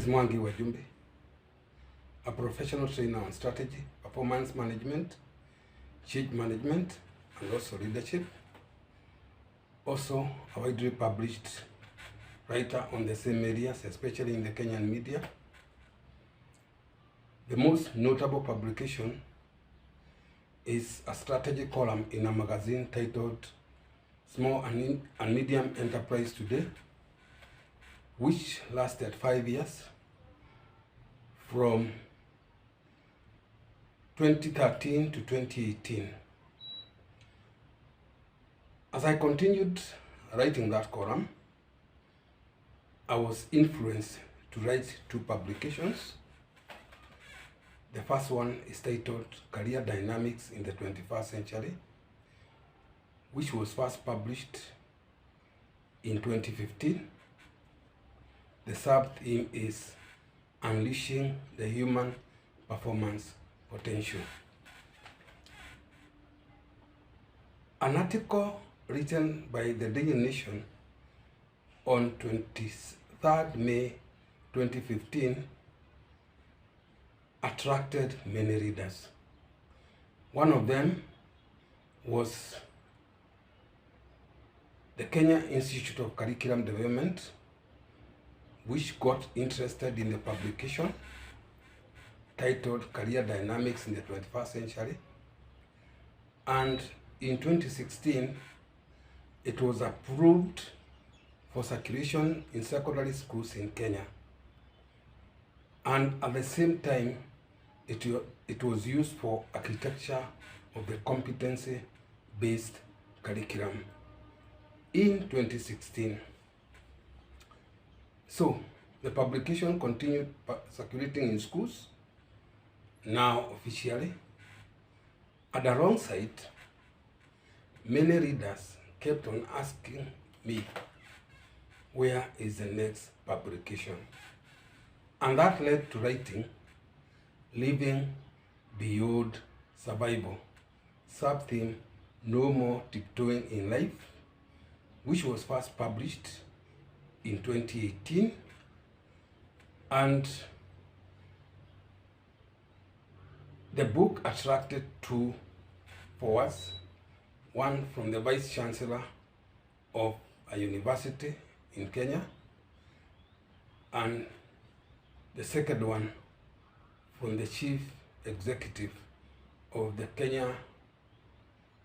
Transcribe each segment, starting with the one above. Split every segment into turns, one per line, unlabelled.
Mwangi Wajumbe, a professional trainer on strategy, performance management, change management, and also leadership. Also a widely published writer on the same areas, especially in the Kenyan media. The most notable publication is a strategy column in a magazine titled Small and Medium Enterprise Today, which lasted 5 years from 2013 to 2018. As I continued writing that column, I was influenced to write 2 publications. The first one is titled Career Dynamics in the 21st Century, which was first published in 2015. The sub-theme is Unleashing the Human Performance Potential. An article written by the Daily Nation on 23rd May 2015 attracted many readers. One of them was the Kenya Institute of Curriculum Development, which got interested in the publication titled Career Dynamics in the 21st Century. And in 2016, it was approved for circulation in secondary schools in Kenya. And at the same time, it was used for architecture of the competency-based curriculum in 2016. So the publication continued circulating in schools, now officially, and alongside, many readers kept on asking me, where is the next publication? And that led to writing Living Beyond Survival, sub-theme No More Tiptoeing in Life, which was first published in 2018. And the book attracted 2 forwards, one from the Vice Chancellor of a university in Kenya, and the second one from the Chief Executive of the Kenya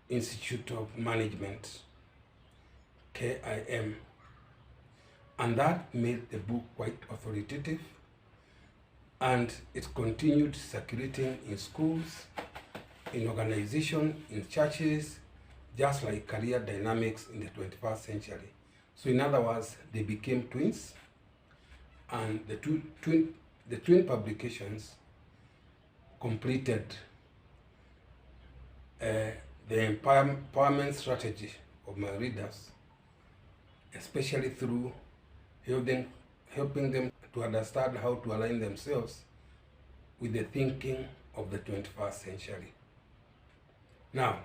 Institute of Management, KIM. And that made the book quite authoritative, and it continued circulating in schools, in organizations, in churches, just like Career Dynamics in the 21st Century. So in other words, they became twins, and the twin publications completed the empowerment strategy of my readers, especially through helping them to understand how to align themselves with the thinking of the 21st century. Now,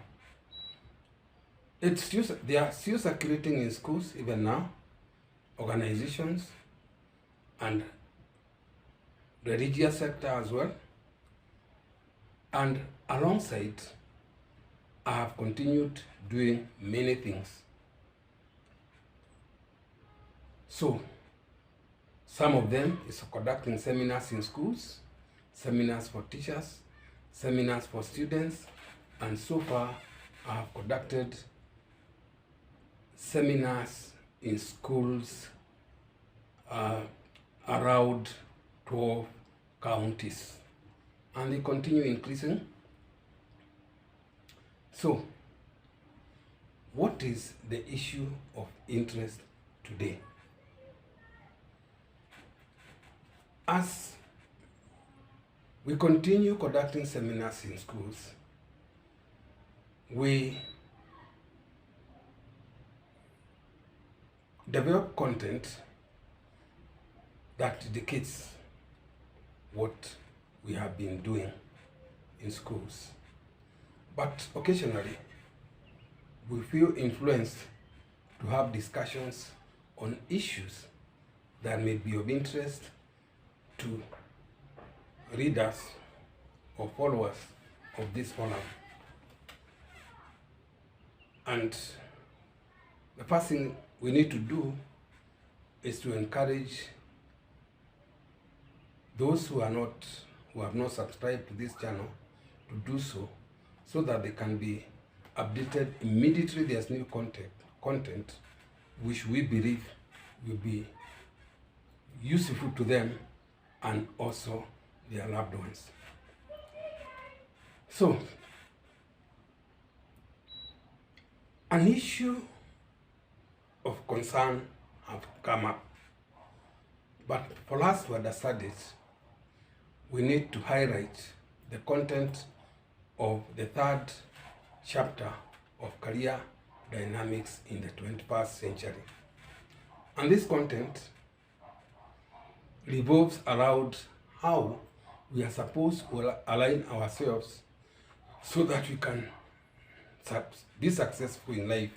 they are still circulating in schools even now, organizations, and the religious sector as well. And alongside, I have continued doing many things. So, some of them is conducting seminars in schools, seminars for teachers, seminars for students, and so far I have conducted seminars in schools around 12 counties, and they continue increasing. So, what is the issue of interest today? As we continue conducting seminars in schools, we develop content that indicates what we have been doing in schools. But occasionally, we feel influenced to have discussions on issues that may be of interest to readers or followers of this forum. And the first thing we need to do is to encourage those who have not subscribed to this channel to do so, so that they can be updated immediately there's new content which we believe will be useful to them and also their loved ones. So, an issue of concern have come up, but for us to understand it, we need to highlight the content of the third chapter of Career Dynamics in the 21st Century. And this content revolves around how we are supposed to align ourselves so that we can be successful in life.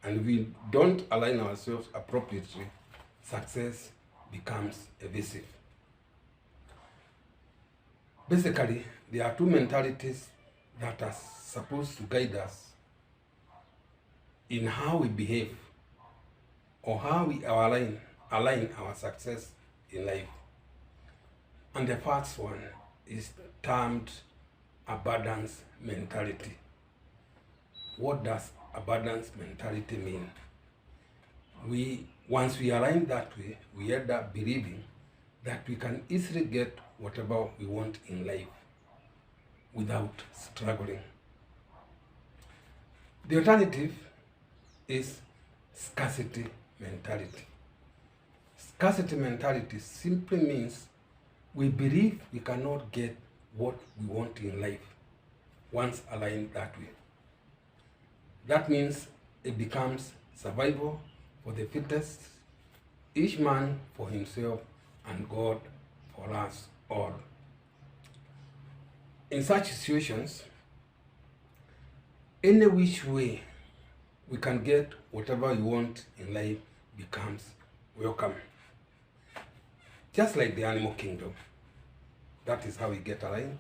And we don't align ourselves appropriately, success becomes evasive. Basically, there are two mentalities that are supposed to guide us in how we behave or how we align our success in life. And the first one is termed abundance mentality. What does abundance mentality mean? Once we align that way, we end up believing that we can easily get whatever we want in life without struggling. The alternative is scarcity mentality. Scarcity mentality simply means we believe we cannot get what we want in life once aligned that way. That means it becomes survival for the fittest, each man for himself and God for us all. In such situations, any which way we can get whatever we want in life becomes welcome. Just like the animal kingdom, that is how we get aligned.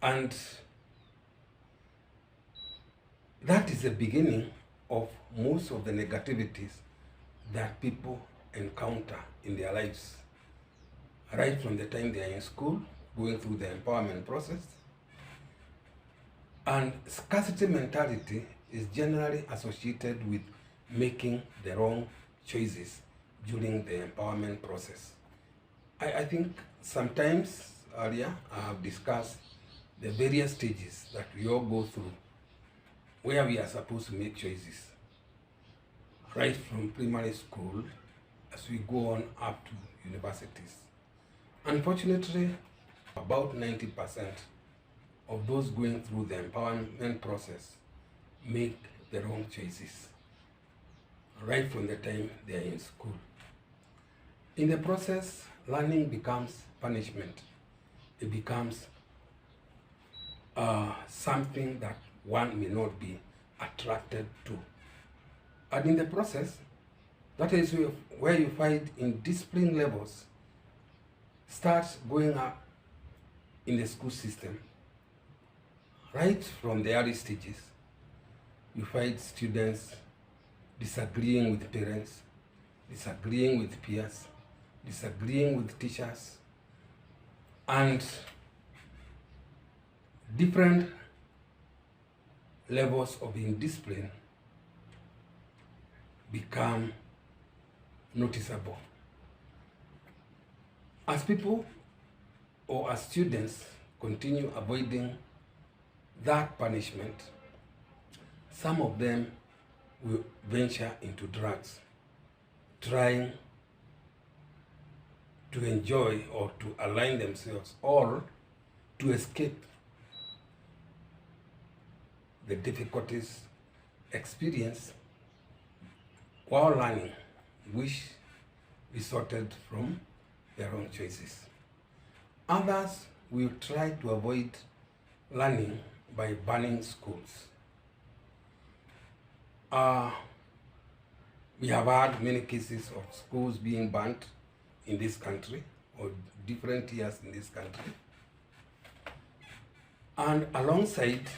And that is the beginning of most of the negativities that people encounter in their lives, right from the time they are in school, going through the empowerment process. And scarcity mentality is generally associated with making the wrong choices during the empowerment process. I think sometimes earlier I have discussed the various stages that we all go through where we are supposed to make choices, right from primary school as we go on up to universities. Unfortunately, about 90% of those going through the empowerment process make the wrong choices right from the time they are in school. In the process, learning becomes punishment. It becomes something that one may not be attracted to. And in the process, that is where you find indiscipline levels starts going up in the school system. Right from the early stages, you find students disagreeing with parents, disagreeing with peers, disagreeing with teachers, and different levels of indiscipline become noticeable. As people or as students continue avoiding that punishment, some of them will venture into drugs, trying to enjoy or to align themselves or to escape the difficulties experienced while learning, which resulted from their own choices. Others will try to avoid learning by banning schools. We have had many cases of schools being banned in this country, or different years in this country. And alongside,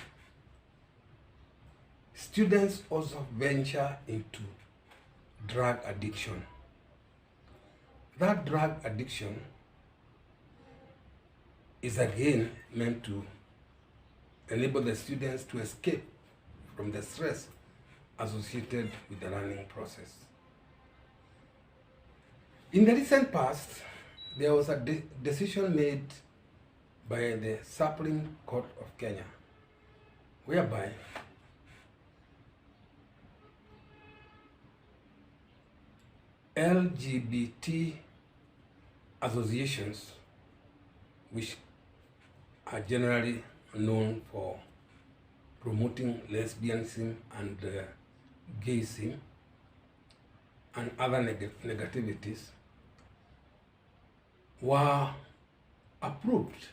students also venture into drug addiction. That drug addiction is again meant to enable the students to escape from the stress associated with the learning process. In the recent past, there was a decision made by the Supreme Court of Kenya, whereby LGBT associations, which are generally known for promoting lesbianism and gayism and other negativities, were approved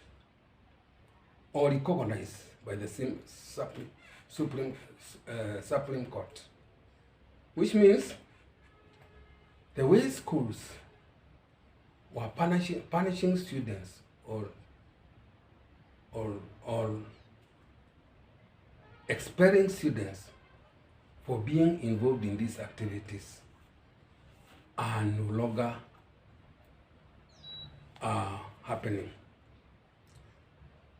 or recognized by the same Supreme Court, which means the way schools were punishing students or expelling students for being involved in these activities are no longer happening.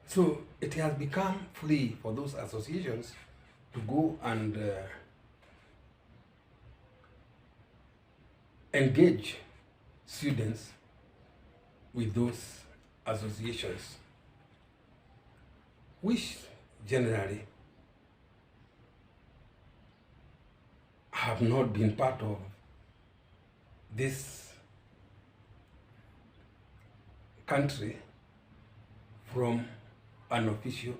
So it has become free for those associations to go and engage students with those associations, which generally have not been part of this country from an official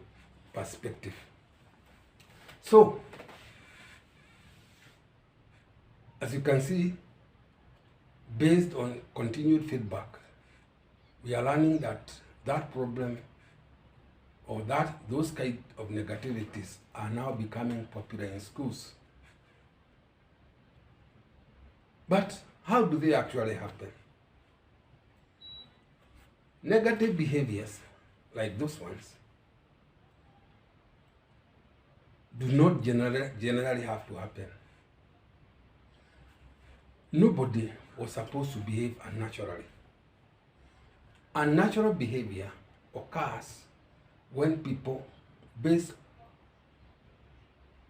perspective. So, as you can see, based on continued feedback, we are learning that that problem or those kind of negativities are now becoming popular in schools. But how do they actually happen? Negative behaviors like those ones do not generally have to happen. Nobody was supposed to behave unnaturally. Unnatural behavior occurs when people, based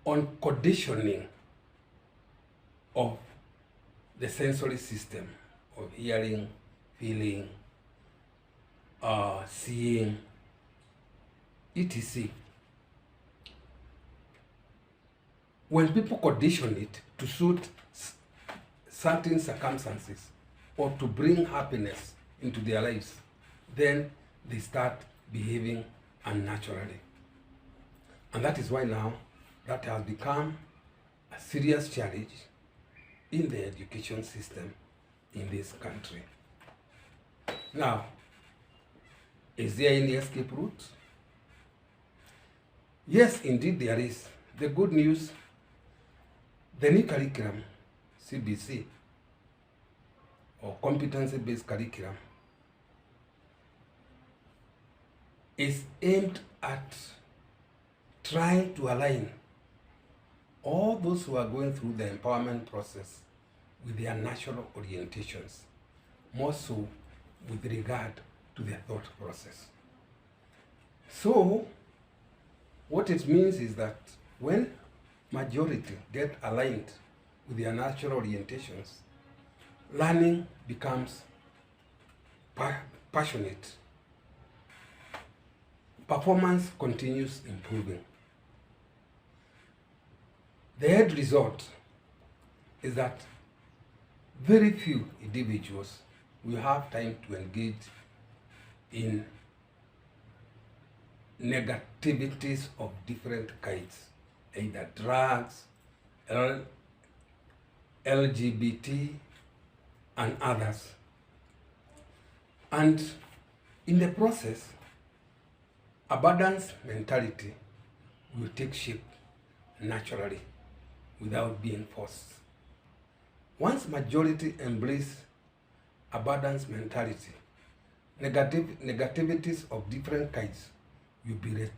on conditioning of the sensory system of hearing, feeling, seeing, etc. When people condition it to suit certain circumstances or to bring happiness into their lives, then they start behaving unnaturally. And that is why now that has become a serious challenge in the education system in this country. Now, is there any escape route? Yes, indeed there is. The good news, the new curriculum, CBC, or competency-based curriculum, is aimed at trying to align all those who are going through the empowerment process with their natural orientations, more so with regard to their thought process. So, what it means is that when majority get aligned with their natural orientations, learning becomes passionate. Performance continues improving. The end result is that very few individuals will have time to engage in negativities of different kinds, either drugs, LGBT, and others. And in the process, abundance mentality will take shape naturally without being forced. Once majority embrace abundance mentality, negativities of different kinds will be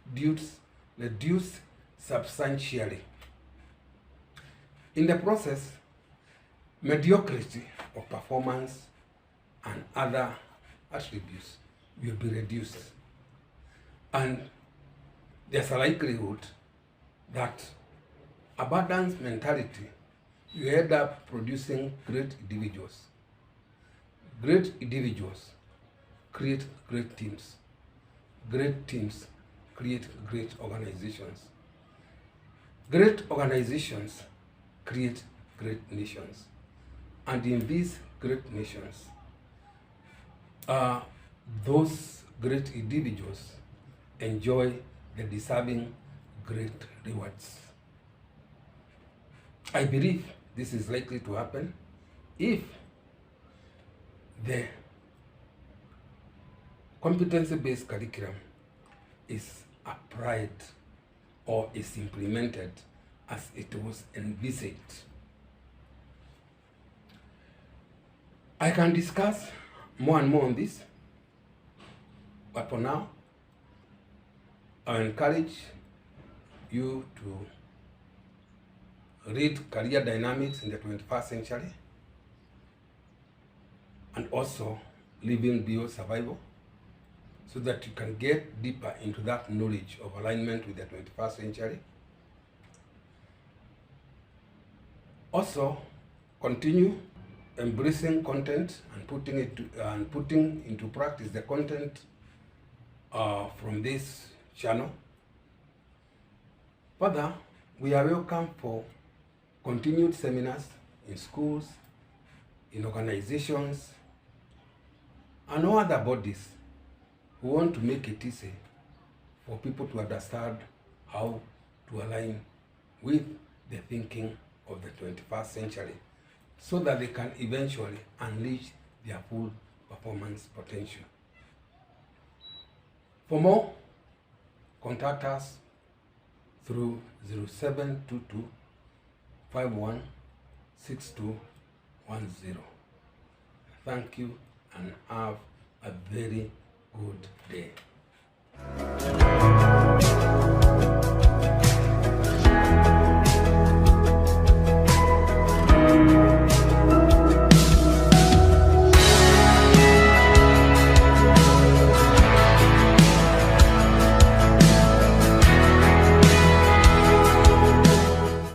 reduced substantially. In the process, mediocrity of performance and other attributes will be reduced. And there's a likelihood that abundance mentality will end up producing great individuals. Great individuals create great teams. Great teams create great organizations. Great organizations create great nations. And in these great nations, those great individuals enjoy the deserving great rewards. I believe this is likely to happen if the competency-based curriculum is applied or is implemented as it was envisaged. I can discuss more and more on this, but for now, I encourage you to read Career Dynamics in the 21st Century and also Living Beyond Survival, so that you can get deeper into that knowledge of alignment with the 21st century. Also, continue embracing content and putting into practice the content from this channel. Further, we are welcome for continued seminars in schools, in organizations, and all other bodies who want to make it easy for people to understand how to align with the thinking of the 21st century, so that they can eventually unleash their full performance potential. For more, contact us through 0722 516210. Thank you and have a very good day.